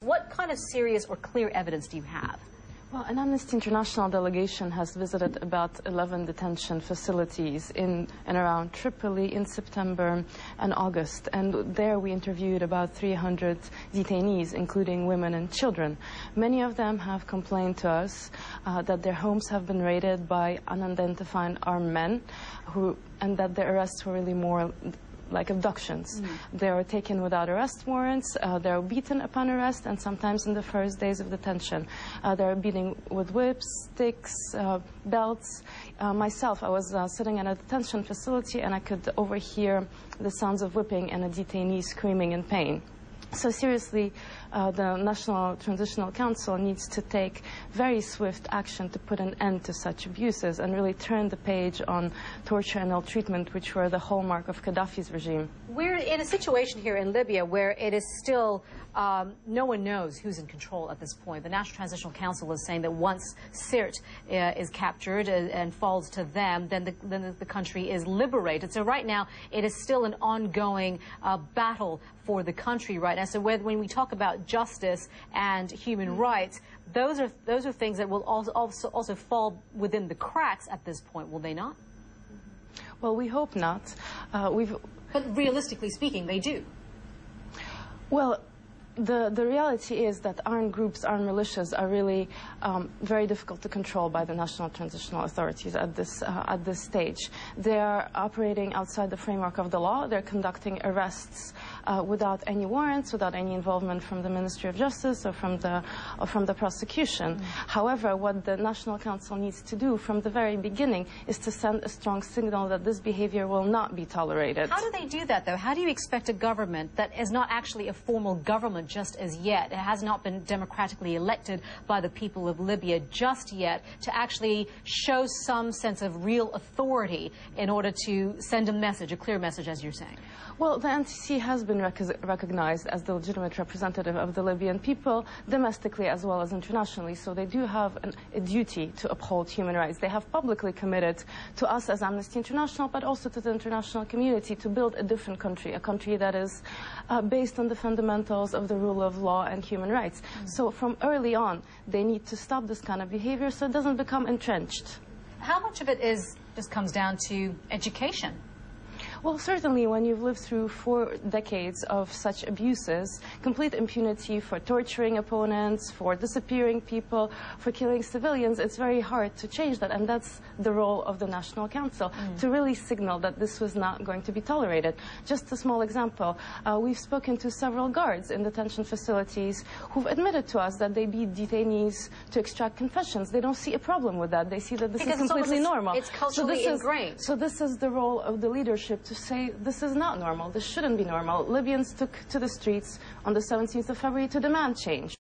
What kind of serious or clear evidence do you have? Well, an Amnesty International delegation has visited about 11 detention facilities in and around Tripoli in September and August. And there we interviewed about 300 detainees, including women and children. Many of them have complained to us that their homes have been raided by unidentified armed men, and that their arrests were really more like abductions. They were taken without arrest warrants, they are beaten upon arrest, and sometimes in the first days of detention. They are beaten with whips, sticks, belts. Myself, I was sitting in a detention facility and I could overhear the sounds of whipping and a detainee screaming in pain. So seriously, the National Transitional Council needs to take very swift action to put an end to such abuses and really turn the page on torture and ill-treatment, which were the hallmark of Gaddafi's regime. We're in a situation here in Libya where it is still, no one knows who's in control at this point. The National Transitional Council is saying that once Sirte is captured and falls to them, then the country is liberated. So right now, it is still an ongoing battle for the country right now. So when we talk about justice and human rights, those are things that will also fall within the cracks at this point, will they not? Well, we hope not. But realistically speaking, they do. Well, the reality is that armed groups, armed militias are really very difficult to control by the National Transitional Authorities at this stage. They are operating outside the framework of the law. They're conducting arrests without any warrants, without any involvement from the Ministry of Justice or from the prosecution. However, what the National Council needs to do from the very beginning is to send a strong signal that this behavior will not be tolerated. How do they do that, though? How do you expect a government that is not actually a formal government just as yet, it has not been democratically elected by the people of Libya just yet, to actually show some sense of real authority in order to send a message, a clear message, as you're saying? Well, the NTC has been recognized as the legitimate representative of the Libyan people, domestically as well as internationally, so they do have a duty to uphold human rights. They have publicly committed to us as Amnesty International, but also to the international community, to build a different country, a country that is based on the fundamentals of the rule of law and human rights. So from early on, they need to stop this kind of behavior so it doesn't become entrenched. How much of it just comes down to education? Well, certainly when you've lived through 4 decades of such abuses, complete impunity for torturing opponents, for disappearing people, for killing civilians, it's very hard to change that. And that's the role of the National Council, to really signal that this was not going to be tolerated. Just a small example, we've spoken to several guards in detention facilities who've admitted to us that they beat detainees to extract confessions. They don't see a problem with that. They see that this is completely normal. It's culturally ingrained. So this is the role of the leadership to say this is not normal, this shouldn't be normal. Libyans took to the streets on the 17th of February to demand change.